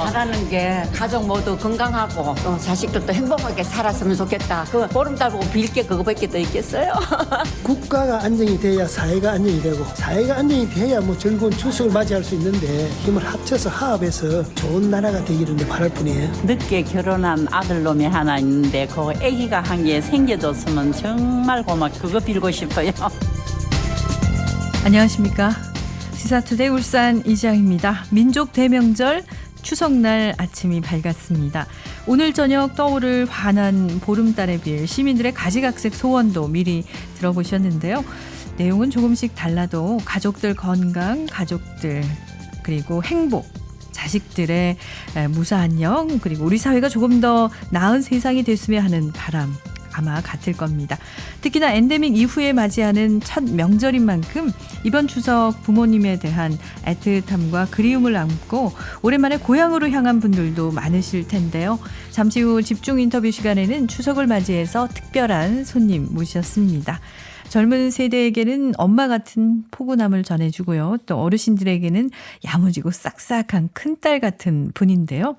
바라는 게 가족 모두 건강하고 자식들도 행복하게 살았으면 좋겠다. 그 보름달 보고 빌 게 그거밖에 더 있겠어요? 국가가 안정이 돼야 사회가 안정이 되고 사회가 안정이 돼야 뭐 즐거운 추석을 맞이할 수 있는데 힘을 합쳐서 화합해서 좋은 나라가 되기를 바랄 뿐이에요. 늦게 결혼한 아들놈이 하나 있는데 그 아기가 한 개 생겨줬으면 정말 그거 빌고 싶어요. 안녕하십니까. 시사투데이 울산 이지영입니다. 민족 대명절 추석날 아침이 밝았습니다. 오늘 저녁 떠오를 환한 보름달에 빌 시민들의 가지각색 소원도 미리 들어보셨는데요. 내용은 조금씩 달라도 가족들 건강, 가족들 그리고 행복, 자식들의 무사한 영, 그리고 우리 사회가 조금 더 나은 세상이 됐으면 하는 바람 아마 같을 겁니다. 특히나 엔데믹 이후에 맞이하는 첫 명절인 만큼 이번 추석 부모님에 대한 애틋함과 그리움을 안고 오랜만에 고향으로 향한 분들도 많으실 텐데요. 잠시 후 집중 인터뷰 시간에는 추석을 맞이해서 특별한 손님 모셨습니다. 젊은 세대에게는 엄마 같은 포근함을 전해주고요. 또 어르신들에게는 야무지고 싹싹한 큰딸 같은 분인데요.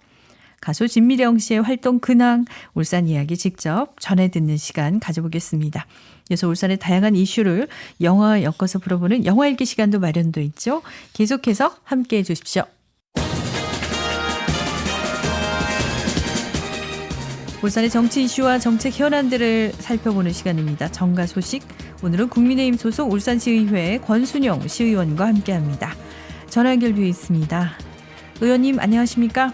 가수 진미령 씨의 활동 근황, 울산 이야기 직접 전해 듣는 시간 가져보겠습니다. 이어서 울산의 다양한 이슈를 영화 엮어서 풀어보는 영화 읽기 시간도 마련돼 있죠. 계속해서 함께해 주십시오. 울산의 정치 이슈와 정책 현안들을 살펴보는 시간입니다. 정가 소식, 오늘은 국민의힘 소속 울산시의회 권순용 시의원과 함께합니다. 전화 연결되어 있습니다. 의원님 안녕하십니까?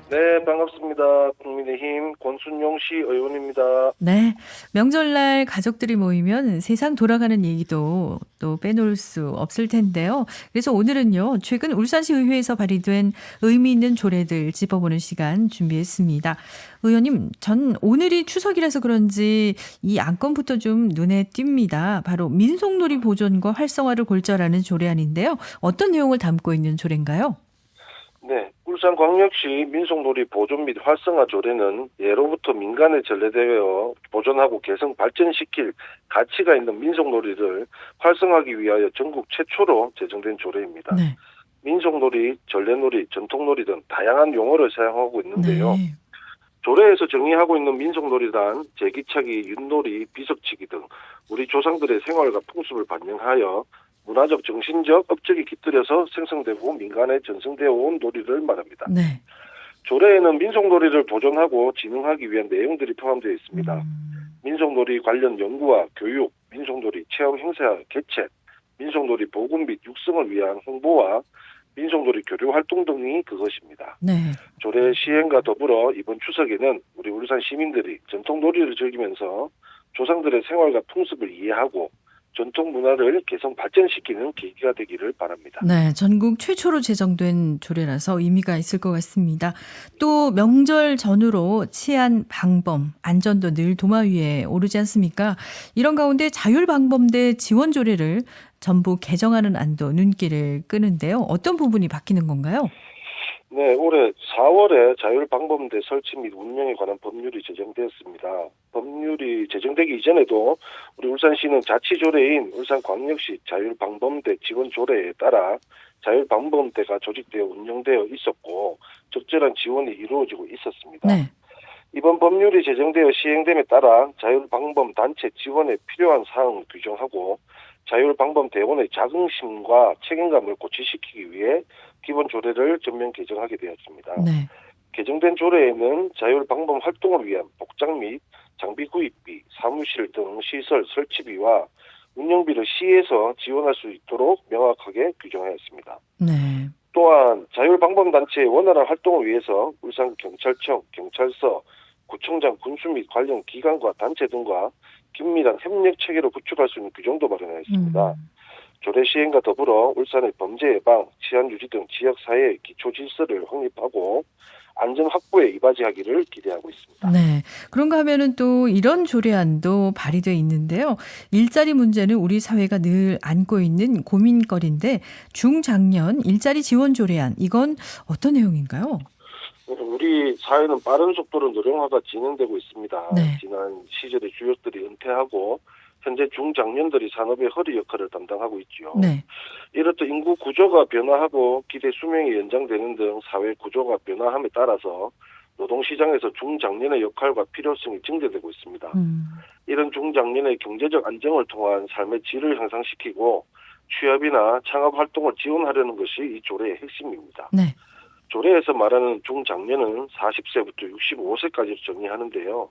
네, 반갑습니다. 국민의힘 권순용 시 의원입니다. 네, 명절날 가족들이 모이면 세상 돌아가는 얘기도 또 빼놓을 수 없을 텐데요. 그래서 오늘은요, 최근 울산시 의회에서 발의된 의미 있는 조례들 짚어보는 시간 준비했습니다. 의원님, 전 오늘이 추석이라서 그런지 이 안건부터 좀 눈에 띕니다. 바로 민속놀이 보존과 활성화를 골자라는 조례안인데요. 어떤 내용을 담고 있는 조례인가요? 네, 울산광역시 민속놀이 보존 및 활성화 조례는 예로부터 민간에 전래되어 보존하고 개성 발전시킬 가치가 있는 민속놀이를 활성화하기 위하여 전국 최초로 제정된 조례입니다. 네. 민속놀이, 전래놀이, 전통놀이 등 다양한 용어를 사용하고 있는데요. 네. 조례에서 정의하고 있는 민속놀이란 제기차기, 윷놀이, 비석치기 등 우리 조상들의 생활과 풍습을 반영하여 문화적, 정신적, 업적이 깃들여서 생성되고 민간에 전승되어 온 놀이를 말합니다. 네. 조례에는 민속놀이를 보존하고 진흥하기 위한 내용들이 포함되어 있습니다. 민속놀이 관련 연구와 교육, 민속놀이 체험 행사 개최, 민속놀이 보급 및 육성을 위한 홍보와 민속놀이 교류 활동 등이 그것입니다. 네. 조례 시행과 더불어 이번 추석에는 우리 울산 시민들이 전통놀이를 즐기면서 조상들의 생활과 풍습을 이해하고 전통 문화를 개성 발전시키는 계기가 되기를 바랍니다. 네, 전국 최초로 제정된 조례라서 의미가 있을 것 같습니다. 또 명절 전후로 치안, 방범, 안전도 늘 도마 위에 오르지 않습니까? 이런 가운데 자율방범대 지원 조례를 전부 개정하는 안도 눈길을 끄는데요. 어떤 부분이 바뀌는 건가요? 네, 올해 4월에 자율방범대 설치 및 운영에 관한 법률이 제정되었습니다. 법률이 제정되기 이전에도 우리 울산시는 자치조례인 울산광역시 자율방범대 지원조례에 따라 자율방범대가 조직되어 운영되어 있었고 적절한 지원이 이루어지고 있었습니다. 네. 이번 법률이 제정되어 시행됨에 따라 자율방범 단체 지원에 필요한 사항을 규정하고 자율방범대원의 자긍심과 책임감을 고취시키기 위해 기본 조례를 전면 개정하게 되었습니다. 네. 개정된 조례에는 자율방범 활동을 위한 복장 및 장비 구입비, 사무실 등 시설 설치비와 운영비를 시에서 지원할 수 있도록 명확하게 규정하였습니다. 네. 또한 자율방범단체의 원활한 활동을 위해서 울산경찰청, 경찰서, 구청장, 군수 및 관련 기관과 단체 등과 긴밀한 협력 체계를 구축할 수 있는 규정도 마련하였습니다. 조례 시행과 더불어 울산의 범죄 예방, 치안 유지 등 지역사회의 기초 질서를 확립하고 안전 확보에 이바지하기를 기대하고 있습니다. 네. 그런가 하면은 또 이런 조례안도 발의돼 있는데요. 일자리 문제는 우리 사회가 늘 안고 있는 고민거리인데 중장년 일자리 지원 조례안, 이건 어떤 내용인가요? 우리 사회는 빠른 속도로 노령화가 진행되고 있습니다. 네. 지난 시절의 주역들이 은퇴하고 현재 중장년들이 산업의 허리 역할을 담당하고 있지요. 네. 이렇듯 인구 구조가 변화하고 기대 수명이 연장되는 등 사회 구조가 변화함에 따라서 노동시장에서 중장년의 역할과 필요성이 증대되고 있습니다. 이런 중장년의 경제적 안정을 통한 삶의 질을 향상시키고 취업이나 창업 활동을 지원하려는 것이 이 조례의 핵심입니다. 네. 조례에서 말하는 중장년은 40세부터 65세까지를 정의하는데요.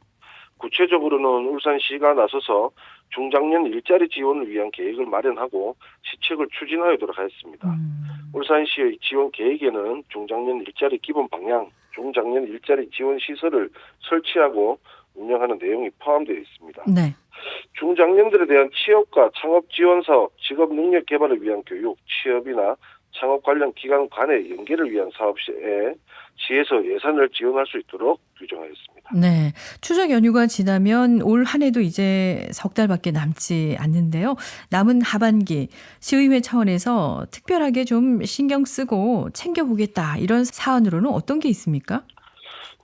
구체적으로는 울산시가 나서서 중장년 일자리 지원을 위한 계획을 마련하고 시책을 추진하도록 하였습니다. 울산시의 지원 계획에는 중장년 일자리 기본 방향, 중장년 일자리 지원 시설을 설치하고 운영하는 내용이 포함되어 있습니다. 네. 중장년들에 대한 취업과 창업 지원 사업, 직업 능력 개발을 위한 교육, 취업이나 창업 관련 기관 간의 연계를 위한 사업 시에 시에서 예산을 지원할 수 있도록 규정하였습니다. 네. 추석 연휴가 지나면 올 한 해도 이제 석 달밖에 남지 않는데요. 남은 하반기 시의회 차원에서 특별하게 좀 신경 쓰고 챙겨보겠다. 이런 사안으로는 어떤 게 있습니까?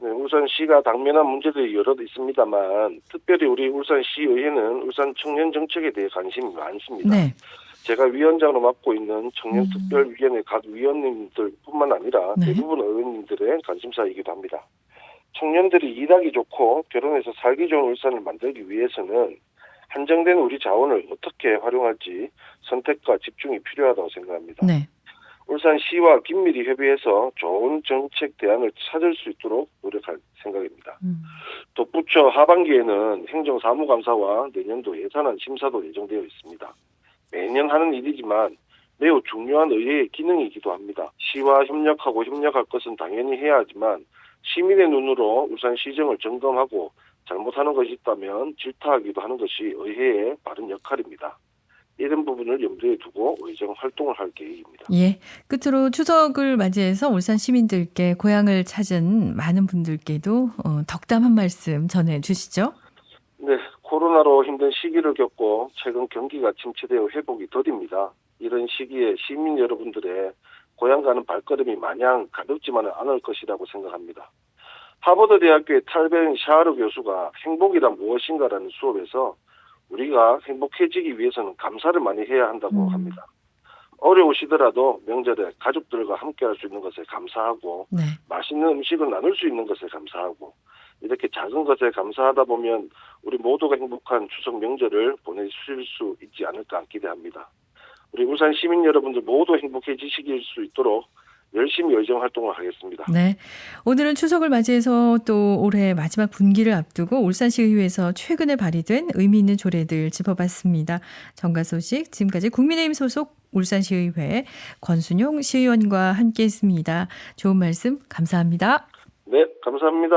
네, 울산시가 당면한 문제들이 여러 있습니다만 특별히 우리 울산시의회는 울산 청년 정책에 대해 관심이 많습니다. 네. 제가 위원장으로 맡고 있는 청년특별위원회 각 위원님들뿐만 아니라 네. 대부분 의원님들의 관심사이기도 합니다. 청년들이 일하기 좋고 결혼해서 살기 좋은 울산을 만들기 위해서는 한정된 우리 자원을 어떻게 활용할지 선택과 집중이 필요하다고 생각합니다. 네. 울산시와 긴밀히 협의해서 좋은 정책 대안을 찾을 수 있도록 노력할 생각입니다. 덧붙여 하반기에는 행정사무감사와 내년도 예산안 심사도 예정되어 있습니다. 매년 하는 일이지만 매우 중요한 의회의 기능이기도 합니다. 시와 협력할 것은 당연히 해야 하지만 시민의 눈으로 울산시정을 점검하고 잘못하는 것이 있다면 질타하기도 하는 것이 의회의 바른 역할입니다. 이런 부분을 염두에 두고 의정 활동을 할 계획입니다. 예. 끝으로 추석을 맞이해서 울산 시민들께 고향을 찾은 많은 분들께도 덕담 한 말씀 전해주시죠. 네, 코로나로 힘든 시기를 겪고 최근 경기가 침체되어 회복이 더딥니다. 이런 시기에 시민 여러분들의 고향 가는 발걸음이 마냥 가볍지만은 않을 것이라고 생각합니다. 하버드 대학교의 탈벤 샤르 교수가 행복이란 무엇인가라는 수업에서 우리가 행복해지기 위해서는 감사를 많이 해야 한다고 합니다. 어려우시더라도 명절에 가족들과 함께 할 수 있는 것에 감사하고 네. 맛있는 음식을 나눌 수 있는 것에 감사하고 이렇게 작은 것에 감사하다 보면 우리 모두가 행복한 추석 명절을 보내실 수 있지 않을까 기대합니다. 우리 울산 시민 여러분들 모두 행복해지실 수 있도록 열심히 의정 활동을 하겠습니다. 네. 오늘은 추석을 맞이해서 또 올해 마지막 분기를 앞두고 울산시의회에서 최근에 발의된 의미 있는 조례들 짚어봤습니다. 정가 소식 지금까지 국민의힘 소속 울산시의회 권순용 시의원과 함께했습니다. 좋은 말씀 감사합니다. 네, 감사합니다.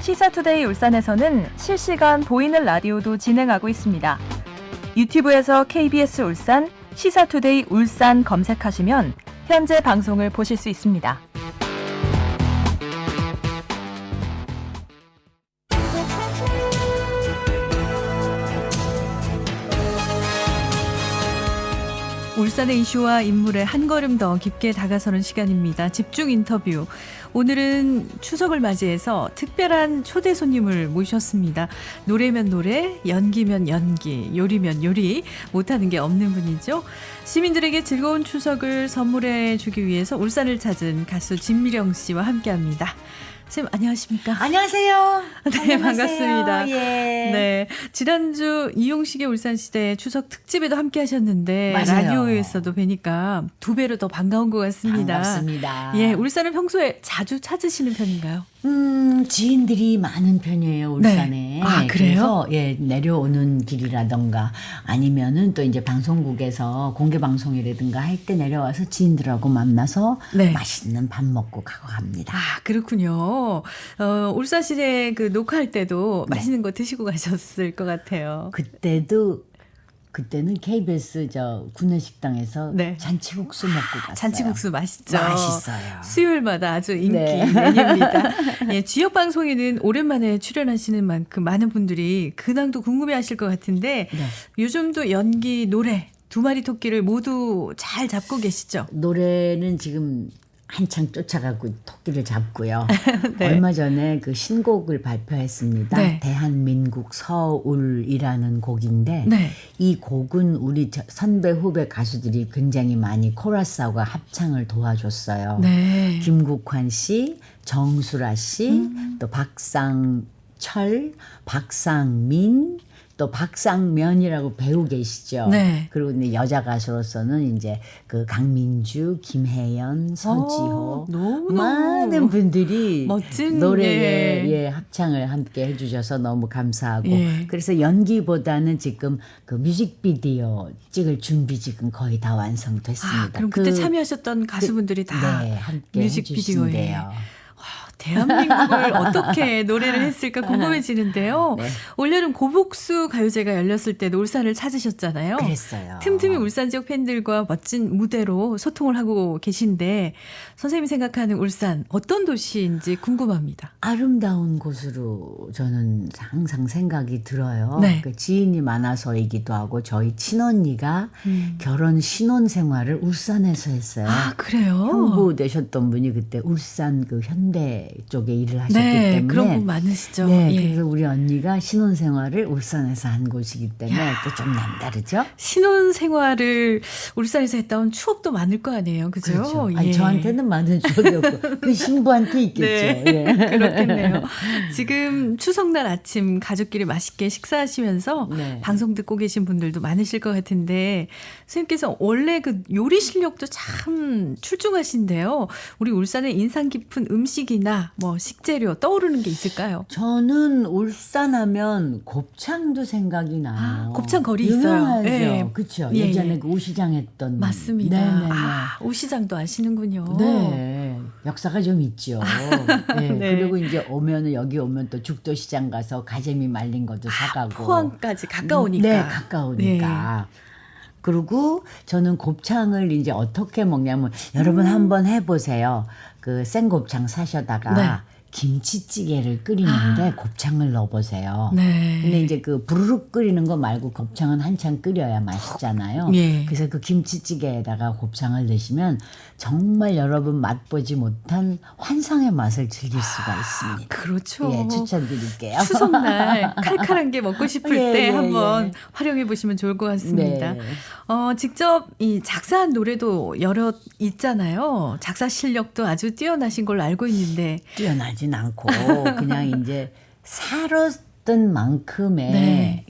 시사투데이 울산에서는 실시간 보이는 라디오도 진행하고 있습니다. 유튜브에서 KBS 울산, 시사투데이 울산 검색하시면 현재 방송을 보실 수 있습니다. 울산의 이슈와 인물에 한 걸음 더 깊게 다가서는 시간입니다. 집중 인터뷰. 오늘은 추석을 맞이해서 특별한 초대 손님을 모셨습니다. 노래면 노래, 연기면 연기, 요리면 요리, 못하는 게 없는 분이죠. 시민들에게 즐거운 추석을 선물해 주기 위해서 울산을 찾은 가수 진미령 씨와 함께합니다. 선생님 안녕하십니까? 안녕하세요. 네, 안녕하세요. 반갑습니다. 예. 네, 지난주 이용식의 울산시대 추석 특집에도 함께 하셨는데 맞아요. 라디오에서도 뵈니까 두 배로 더 반가운 것 같습니다. 반갑습니다. 예, 울산은 평소에 자주 찾으시는 편인가요? 지인들이 많은 편이에요, 울산에. 네. 아, 그래요? 그래서 예, 내려오는 길이라던가 아니면은 또 이제 방송국에서 공개 방송이라든가 할 때 내려와서 지인들하고 만나서 네. 맛있는 밥 먹고 가고 합니다. 아, 그렇군요. 울산시대 그 녹화할 때도 맛있는 거 드시고 가셨을 것 같아요. 그때는 KBS 구내식당에서 네. 잔치국수 먹고 갔어요. 잔치국수 맛있죠. 맛있어요. 수요일마다 아주 인기 네. 메뉴입니다. 예, 지역 방송에는 오랜만에 출연하시는 만큼 많은 분들이 근황도 궁금해하실 것 같은데 네. 요즘도 연기, 노래 두 마리 토끼를 모두 잘 잡고 계시죠? 노래는 지금 한창 쫓아가고 토끼를 잡고요. 네. 얼마 전에 그 신곡을 발표했습니다. 네. 대한민국 서울이라는 곡인데 네. 이 곡은 우리 선배 후배 가수들이 굉장히 많이 코러스하고 합창을 도와줬어요. 네. 김국환 씨, 정수라 씨, 또 박상철, 박상민, 또 박상면이라고 배우 계시죠. 네. 그리고 이제 여자 가수로서는 이제 그 강민주, 김혜연, 서지호 너무너무 많은 분들이 멋진, 노래에 예. 예, 합창을 함께 해주셔서 너무 감사하고 예. 그래서 연기보다는 지금 그 뮤직비디오 찍을 준비 지금 거의 다 완성됐습니다. 아, 그럼 그때 참여하셨던 가수분들이 다 네, 함께 뮤직비디오에. 해주신대요. 대한민국을 어떻게 노래를 했을까 궁금해지는데요. 네. 올여름 고복수 가요제가 열렸을 때도 울산을 찾으셨잖아요. 그랬어요. 틈틈이 울산 지역 팬들과 멋진 무대로 소통을 하고 계신데 선생님이 생각하는 울산 어떤 도시인지 궁금합니다. 아름다운 곳으로 저는 항상 생각이 들어요. 네. 그 지인이 많아서이기도 하고 저희 친언니가 결혼 신혼 생활을 울산에서 했어요. 아, 그래요? 형부 되셨던 분이 그때 울산 그 현대 쪽에 일을 하셨기 네, 때문에 그런 분 많으시죠. 네, 예. 그래서 우리 언니가 신혼 생활을 울산에서 한 곳이기 때문에 또 좀 남다르죠. 신혼 생활을 울산에서 했다면 추억도 많을 거 아니에요. 그죠? 그렇죠. 예. 아니, 저한테는 많은 추억이 없고 그 신부한테 있겠죠. 네, 예. 그렇겠네요. 지금 추석날 아침 가족끼리 맛있게 식사하시면서 네. 방송 듣고 계신 분들도 많으실 것 같은데 선생님께서 원래 그 요리 실력도 참 출중하신데요. 우리 울산의 인상 깊은 음식이나 뭐 식재료 떠오르는 게 있을까요? 저는 울산하면 곱창도 생각이 나요. 아, 곱창 거리 있어요. 유명하죠. 네. 그렇죠. 예, 예전에 예. 그 오시장 했던. 맞습니다. 네네네. 아, 오시장도 아시는군요. 네, 역사가 좀 있죠. 네. 네. 그리고 이제 오면은 여기 오면 또 죽도시장 가서 가재미 말린 것도 사가고. 포항까지 가까우니까. 네, 가까우니까. 그리고 저는 곱창을 이제 어떻게 먹냐면 여러분 한번 해보세요. 그 생곱창 사셔다가 네. 김치찌개를 끓이는데 곱창을 넣어보세요. 네. 근데 이제 그 부르륵 끓이는 거 말고 곱창은 한참 끓여야 맛있잖아요. 예. 그래서 그 김치찌개에다가 곱창을 넣으시면 정말 여러분 맛보지 못한 환상의 맛을 즐길 수가 있습니다. 그렇죠. 예, 추천드릴게요. 추석날 칼칼한 게 먹고 싶을 예, 때 예, 한번 예. 활용해 보시면 좋을 것 같습니다. 네. 직접 이 작사한 노래도 여러 있잖아요. 작사 실력도 아주 뛰어나신 걸로 알고 있는데. 뛰어나진 않고 그냥 이제 살았던 만큼의 네.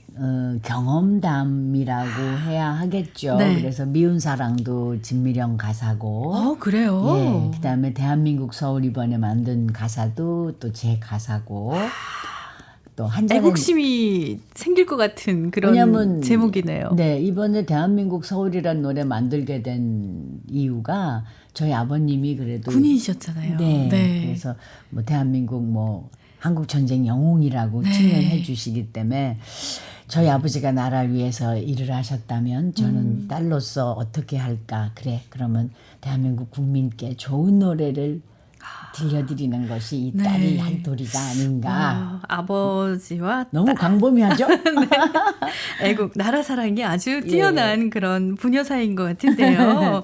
경험담이라고 해야 하겠죠. 네. 그래서 미운 사랑도 진미령 가사고. 그래요? 예, 그다음에 대한민국 서울 이번에 만든 가사도 또 제 가사고. 또 한 잔은 애국심이 생길 것 같은 그런 왜냐면, 제목이네요. 네, 이번에 대한민국 서울이라는 노래 만들게 된 이유가 저희 아버님이 그래도 군인이셨잖아요. 네, 그래서 뭐 대한민국 뭐 한국 전쟁 영웅이라고 네. 칭송해 주시기 때문에 저희 아버지가 나라를 위해서 일을 하셨다면 저는 딸로서 어떻게 할까? 그래, 그러면 대한민국 국민께 좋은 노래를 들려드리는 것이 이 딸이 네. 할 도리가 아닌가. 아버지와 너무 광범위하죠? 애국, 나라 사랑이 아주 뛰어난 그런 부녀 사이인 것 같은데요.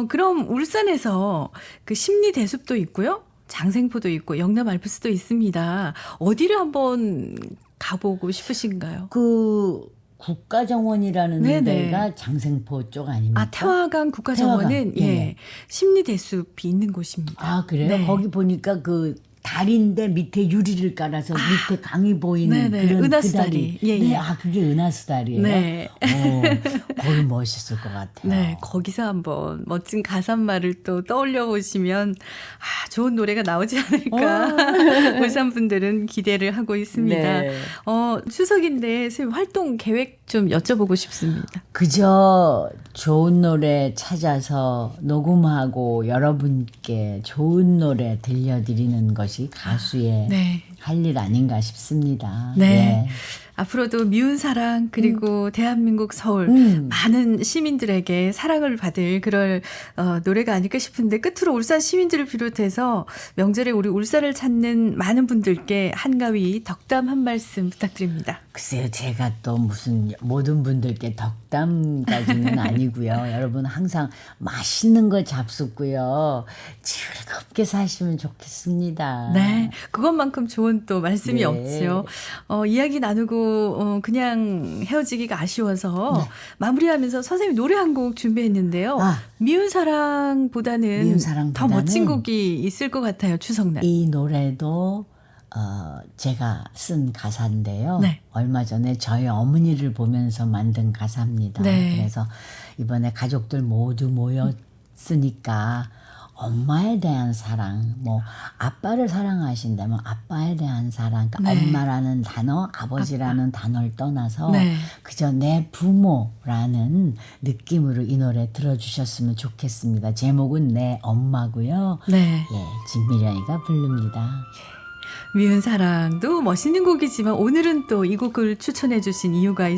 그럼 울산에서 그 심리 대숲도 있고요. 장생포도 있고 영남 알프스도 있습니다. 어디를 한번 가보고 싶으신가요? 그 국가정원이라는 네네. 데가 장생포 쪽 아닙니까? 태화강 국가정원은 태화강, 예. 심리 대숲이 있는 곳입니다. 아, 그래요? 네. 거기 보니까 그 다리인데 밑에 유리를 깔아서 밑에 강이 보이는 네네. 그런 은하수다리. 그 다리. 예, 네, 예. 아, 그게 은하수다리예요? 네. 거기 멋있을 것 같아요. 네, 거기서 한번 멋진 가사말을 또 떠올려 보시면 좋은 노래가 나오지 않을까 울산 분들은 기대를 하고 있습니다. 네. 추석인데 선생님 활동 계획 좀 여쭤보고 싶습니다. 그저 좋은 노래 찾아서 녹음하고 여러분께 좋은 노래 들려드리는 것이 가수의 네. 할 일 아닌가 싶습니다. 네. 예. 앞으로도 미운 사랑 그리고 대한민국 서울 많은 시민들에게 사랑을 받을 그럴 노래가 아닐까 싶은데 끝으로 울산 시민들을 비롯해서 명절에 우리 울산을 찾는 많은 분들께 한가위 덕담 한 말씀 부탁드립니다. 글쎄요, 제가 또 무슨 모든 분들께 덕담까지는 아니고요. 여러분 항상 맛있는 거 잡숫고요. 즐겁게 사시면 좋겠습니다. 네, 그것만큼 좋은 또 말씀이 네. 없죠. 이야기 나누고 그냥 헤어지기가 아쉬워서 마무리하면서 선생님 노래 한 곡 준비했는데요. 미운 사랑보다는 미운 사랑보다는 더 멋진 곡이 있을 것 같아요. 추석날. 이 노래도 제가 쓴 가사인데요. 네. 얼마 전에 저희 어머니를 보면서 만든 가사입니다. 네. 그래서 이번에 가족들 모두 모였으니까 엄마에 대한 사랑, 뭐 아빠를 사랑하신다면 아빠에 대한 사랑, 그러니까 네. 엄마라는 단어, 아버지라는 단어를 떠나서 네. 그저 내 부모라는 느낌으로 이 노래 들어주셨으면 좋겠습니다. 제목은 내 엄마고요. 네. 예, 진미령이가 부릅니다. 미운 사랑도 멋있는 곡이지만 오늘은 또 이 곡을 추천해 주신 이유가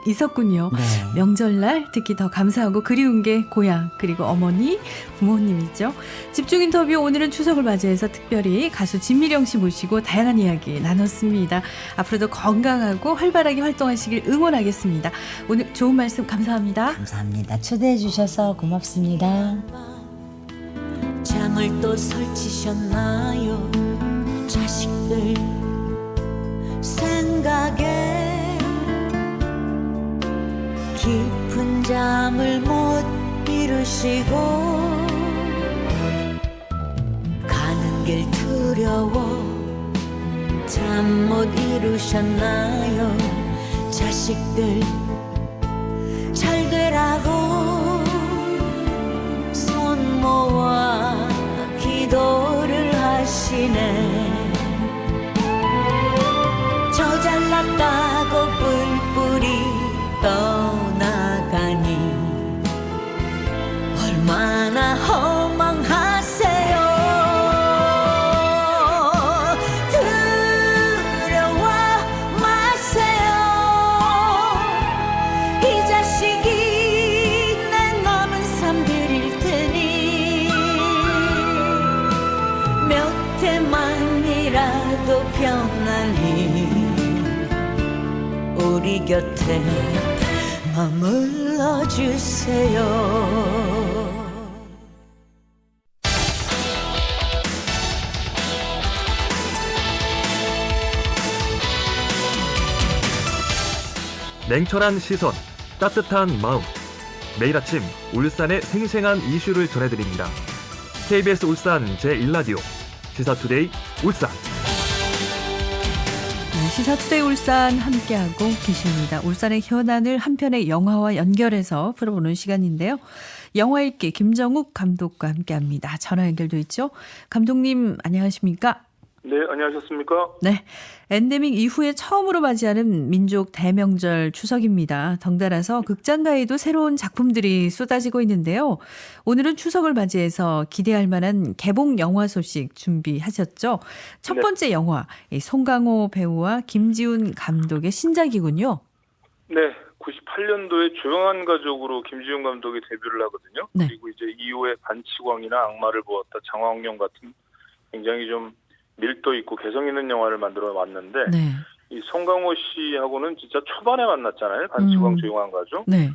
있었군요. 네. 명절날 특히 더 감사하고 그리운 게 고향 그리고 어머니, 부모님이죠. 집중 인터뷰 오늘은 추석을 맞이해서 특별히 가수 진미령 씨 모시고 다양한 이야기 나눴습니다. 앞으로도 건강하고 활발하게 활동하시길 응원하겠습니다. 오늘 좋은 말씀 감사합니다. 감사합니다. 초대해 주셔서 고맙습니다. 잠을 또 설치셨나요? 자식들 생각에 깊은 잠을 못 이루시고 가는 길 두려워 잠 못 이루셨나요? 자식들 잘 되라고 손 모아 기도를 하시네. 저 잘났다고 뿔뿔이 떠나가니 얼마나 허망하세요. 두려워 마세요. 이 자식이 내 남은 삶 드릴 테니 몇 해만이라도 편안히 우리 곁에 머물러 주세요. 냉철한 시선, 따뜻한 마음. 매일 아침 울산의 생생한 이슈를 전해드립니다. KBS 울산 제1라디오 시사투데이 울산. 네, 시사투데이 울산 함께하고 계십니다. 울산의 현안을 한 편의 영화와 연결해서 풀어보는 시간인데요. 영화 읽기 김정욱 감독과 함께합니다. 전화 연결돼 있죠. 감독님 안녕하십니까? 네, 안녕하셨습니까? 네, 엔데믹 이후에 처음으로 맞이하는 민족 대명절 추석입니다. 덩달아서 극장가에도 새로운 작품들이 쏟아지고 있는데요. 오늘은 추석을 맞이해서 기대할 만한 개봉 영화 소식 준비하셨죠? 첫 번째 영화, 송강호 배우와 김지훈 감독의 신작이군요. 네, 98년도에 조용한 가족으로 김지훈 감독이 데뷔를 하거든요. 네. 그리고 이제 이후에 반치광이나 악마를 보았다, 장화홍련 같은 굉장히 좀 밀도 있고 개성 있는 영화를 만들어 왔는데 네. 이 송강호 씨하고는 진짜 초반에 만났잖아요. 반치광 조용한 가족. 네.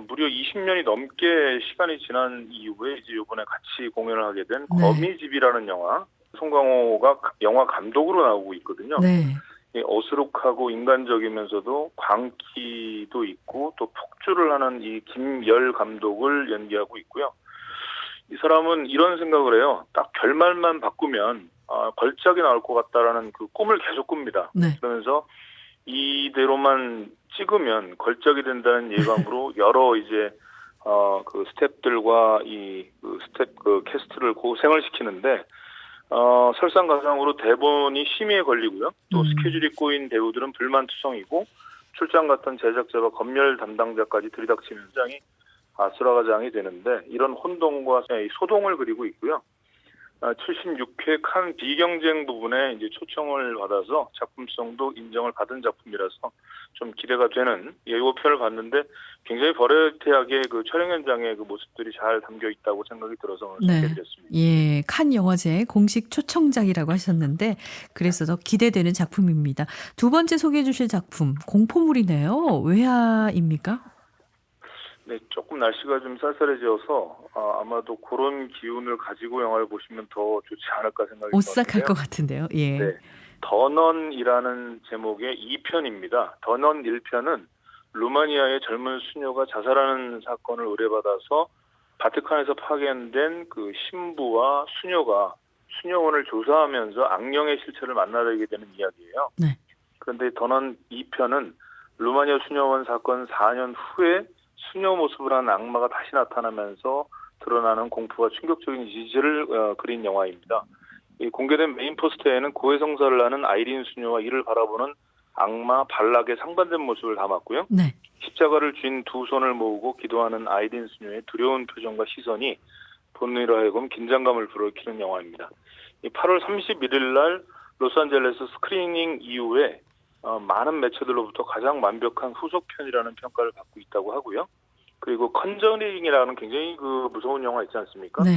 무려 20년이 넘게 시간이 지난 이후에 이제 이번에 같이 공연을 하게 된 네. 거미집이라는 영화. 송강호가 영화 감독으로 나오고 있거든요. 네. 어수룩하고 인간적이면서도 광기도 있고 또 폭주를 하는 이 김열 감독을 연기하고 있고요. 이 사람은 이런 생각을 해요. 딱 결말만 바꾸면 걸작이 나올 것 같다라는 그 꿈을 계속 꿉니다. 네. 그러면서 이대로만 찍으면 걸작이 된다는 예감으로 여러 이제 그 스태프들과 그 캐스트를 고생을 시키는데 설상가상으로 대본이 심의에 걸리고요. 또 스케줄이 꼬인 배우들은 불만투성이고 출장 갔던 제작자와 검열 담당자까지 들이닥치는 현장이 아수라장이 되는데 이런 혼동과 소동을 그리고 있고요. 76회 칸 비경쟁 부분에 이제 초청을 받아서 작품성도 인정을 받은 작품이라서 좀 기대가 되는 예고편을 봤는데 굉장히 버라이어티하게 그 촬영 현장의 그 모습들이 잘 담겨 있다고 생각이 들어서 오늘 네. 소개해드렸습니다. 예, 칸 영화제 공식 초청작이라고 하셨는데 그래서 더 기대되는 작품입니다. 두 번째 소개해 주실 작품 공포물이네요. 외화입니까? 네, 조금 날씨가 좀 쌀쌀해져서 아마도 그런 기운을 가지고 영화를 보시면 더 좋지 않을까 생각이 오싹할 드는데요. 것 같은데요. 예. 네, 더넌이라는 제목의 2편입니다. 더넌 1편은 루마니아의 젊은 수녀가 자살하는 사건을 의뢰받아서 바티칸에서 파견된 그 신부와 수녀가 수녀원을 조사하면서 악령의 실체를 만나게 되는 이야기예요. 네. 그런데 더넌 2편은 루마니아 수녀원 사건 4년 후에 수녀 모습을 한 악마가 다시 나타나면서 드러나는 공포와 충격적인 지지를 그린 영화입니다. 이 공개된 메인 포스터에는 고해성사를 하는 아이린 수녀와 이를 바라보는 악마 발락의 상반된 모습을 담았고요. 네. 십자가를 쥔 두 손을 모으고 기도하는 아이린 수녀의 두려운 표정과 시선이 본인으로 하여금 긴장감을 불러일으키는 영화입니다. 8월 31일 날 로스앤젤레스 스크리닝 이후에 많은 매체들로부터 가장 완벽한 후속편이라는 평가를 받고 있다고 하고요. 그리고 컨저링이라는 굉장히 그 무서운 영화 있지 않습니까? 네.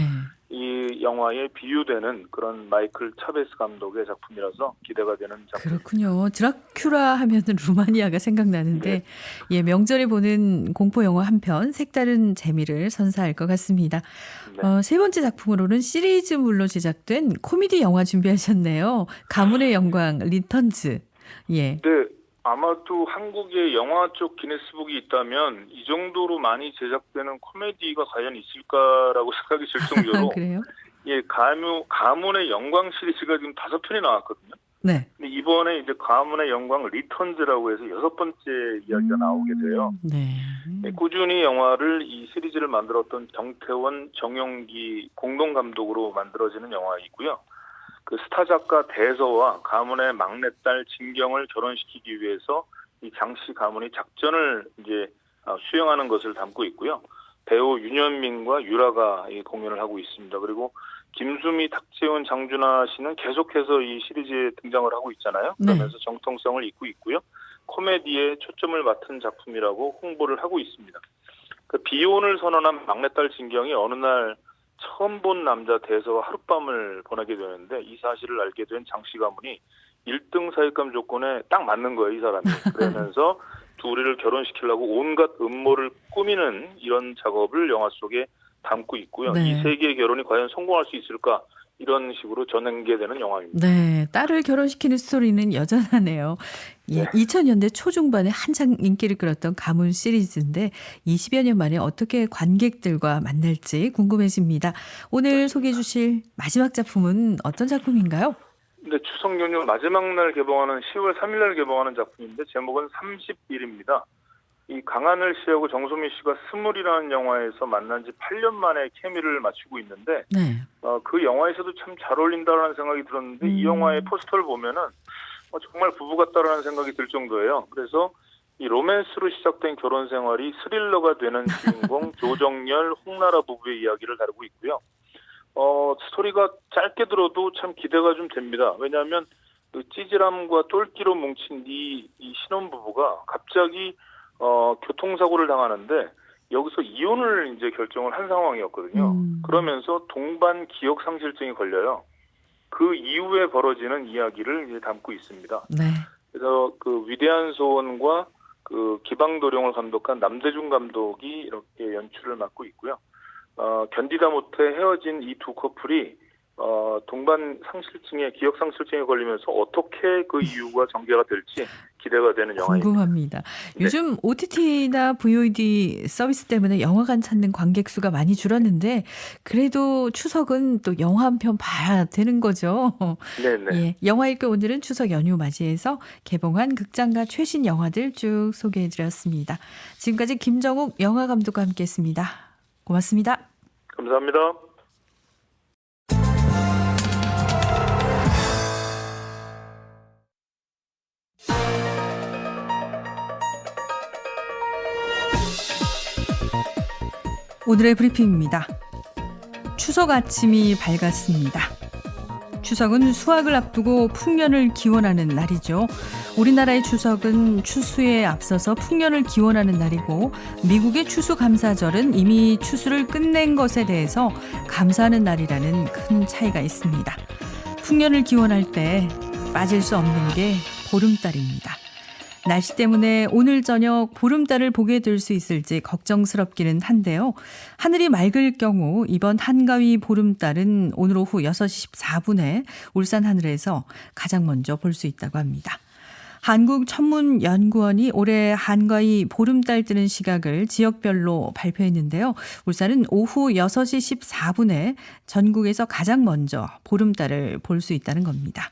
이 영화에 비유되는 그런 마이클 차베스 감독의 작품이라서 기대가 되는 작품. 그렇군요. 드라큘라 하면은 루마니아가 생각나는데 네. 예, 명절에 보는 공포 영화 한 편 색다른 재미를 선사할 것 같습니다. 네. 세 번째 작품으로는 시리즈물로 제작된 코미디 영화 준비하셨네요. 가문의 영광 리턴즈. 예. 네, 아마도 한국의 영화 쪽 기네스북이 있다면 이 정도로 많이 제작되는 코미디가 과연 있을까라고 생각이 들 정도로 그래요? 예, 가문의 영광 시리즈가 지금 5편이 나왔거든요. 네. 근데 이번에 이제 가문의 영광 리턴즈라고 해서 6번째 이야기가 나오게 돼요. 네. 네, 꾸준히 영화를 이 시리즈를 만들었던 정태원, 정용기 공동 감독으로 만들어지는 영화이고요. 그 스타 작가 대서와 가문의 막내딸 진경을 결혼시키기 위해서 이 장씨 가문이 작전을 이제 수행하는 것을 담고 있고요. 배우 윤현민과 유라가 이 공연을 하고 있습니다. 그리고 김수미, 탁재훈, 장준하 씨는 계속해서 이 시리즈에 등장을 하고 있잖아요. 그러면서 정통성을 잇고 있고요. 코미디에 초점을 맡은 작품이라고 홍보를 하고 있습니다. 그 비혼을 선언한 막내딸 진경이 어느 날 처음 본 남자 대서와 하룻밤을 보내게 되는데 이 사실을 알게 된 장씨 가문이 1등 사익감 조건에 딱 맞는 거예요, 이 사람이. 그러면서 둘이를 결혼시키려고 온갖 음모를 꾸미는 이런 작업을 영화 속에 담고 있고요. 네. 이 세 개의 결혼이 과연 성공할 수 있을까? 이런 식으로 전개되는 영화입니다. 네, 딸을 결혼시키는 스토리는 여전하네요. 예, 네. 2000년대 초중반에 한창 인기를 끌었던 가문 시리즈인데 20여 년 만에 어떻게 관객들과 만날지 궁금해집니다. 오늘 소개해 주실 마지막 작품은 어떤 작품인가요? 네, 추석 연휴 마지막 날 개봉하는 10월 3일 날 개봉하는 작품인데 제목은 30일입니다. 이 강하늘 씨하고 정소민 씨가 스물이라는 영화에서 만난 지 8년 만에 케미를 맞추고 있는데 네. 그 영화에서도 참 잘 어울린다라는 생각이 들었는데 이 영화의 포스터를 보면은 정말 부부 같다라는 생각이 들 정도예요. 그래서 이 로맨스로 시작된 결혼 생활이 스릴러가 되는 주인공 조정열, 홍나라 부부의 이야기를 다루고 있고요. 스토리가 짧게 들어도 참 기대가 좀 됩니다. 왜냐하면 그 찌질함과 똘끼로 뭉친 이 신혼부부가 갑자기 교통사고를 당하는데 여기서 이혼을 이제 결정을 한 상황이었거든요. 그러면서 동반 기억 상실증이 걸려요. 그 이후에 벌어지는 이야기를 이제 담고 있습니다. 네. 그래서 그 위대한 소원과 그 기방도령을 감독한 남대중 감독이 이렇게 연출을 맡고 있고요. 견디다 못해 헤어진 이 두 커플이 동반 상실증에 기억 상실증에 걸리면서 어떻게 그 이유가 전개가 될지 기대가 되는 영화입니다. 궁금합니다. 네. 요즘 OTT나 VOD 서비스 때문에 영화관 찾는 관객 수가 많이 줄었는데 그래도 추석은 또 영화 한 편 봐야 되는 거죠. 네네. 예, 영화일기 오늘은 추석 연휴 맞이해서 개봉한 극장과 최신 영화들 쭉 소개해드렸습니다. 지금까지 김정욱 영화감독과 함께했습니다. 고맙습니다. 감사합니다. 오늘의 브리핑입니다. 추석 아침이 밝았습니다. 추석은 수확을 앞두고 풍년을 기원하는 날이죠. 우리나라의 추석은 추수에 앞서서 풍년을 기원하는 날이고, 미국의 추수감사절은 이미 추수를 끝낸 것에 대해서 감사하는 날이라는 큰 차이가 있습니다. 풍년을 기원할 때 빠질 수 없는 게 보름달입니다. 날씨 때문에 오늘 저녁 보름달을 보게 될 수 있을지 걱정스럽기는 한데요. 하늘이 맑을 경우 이번 한가위 보름달은 오늘 오후 6시 14분에 울산 하늘에서 가장 먼저 볼 수 있다고 합니다. 한국천문연구원이 올해 한가위 보름달 뜨는 시각을 지역별로 발표했는데요. 울산은 오후 6시 14분에 전국에서 가장 먼저 보름달을 볼 수 있다는 겁니다.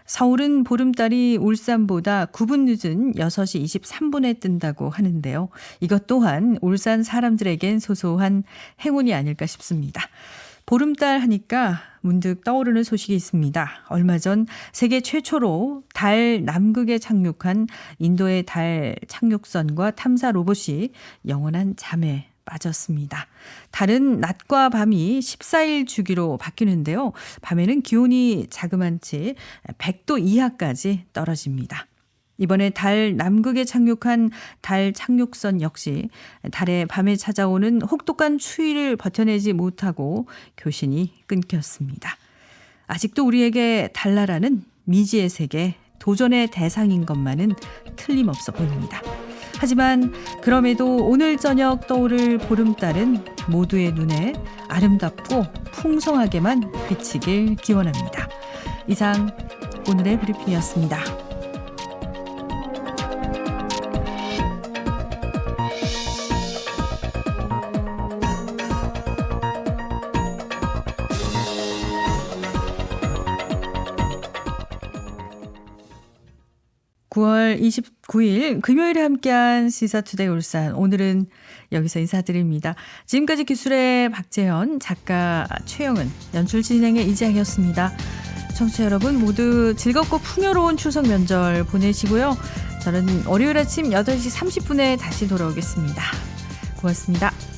서울은 보름달이 울산보다 9분 늦은 6시 23분에 뜬다고 하는데요. 이것 또한 울산 사람들에겐 소소한 행운이 아닐까 싶습니다. 보름달 하니까 문득 떠오르는 소식이 있습니다. 얼마 전 세계 최초로 달 남극에 착륙한 인도의 달 착륙선과 탐사 로봇이 영원한 잠에 빠졌습니다. 달은 낮과 밤이 14일 주기로 바뀌는데요. 밤에는 기온이 자그만치 100도 이하까지 떨어집니다. 이번에 달 남극에 착륙한 달 착륙선 역시 달의 밤에 찾아오는 혹독한 추위를 버텨내지 못하고 교신이 끊겼습니다. 아직도 우리에게 달나라는 미지의 세계, 도전의 대상인 것만은 틀림없어 보입니다. 하지만 그럼에도 오늘 저녁 떠오를 보름달은 모두의 눈에 아름답고 풍성하게만 비치길 기원합니다. 이상 오늘의 브리핑이었습니다. (9월 29일) 금요일에 함께한 시사투데이 울산, 오늘은 여기서 인사드립니다. 지금까지 기술의 박재현, 작가 최영은, 연출 진행의 이지향이었습니다. 청취자 여러분 모두 즐겁고 풍요로운 추석 명절 보내시고요. 저는 월요일 아침 8시 30분에 다시 돌아오겠습니다. 고맙습니다.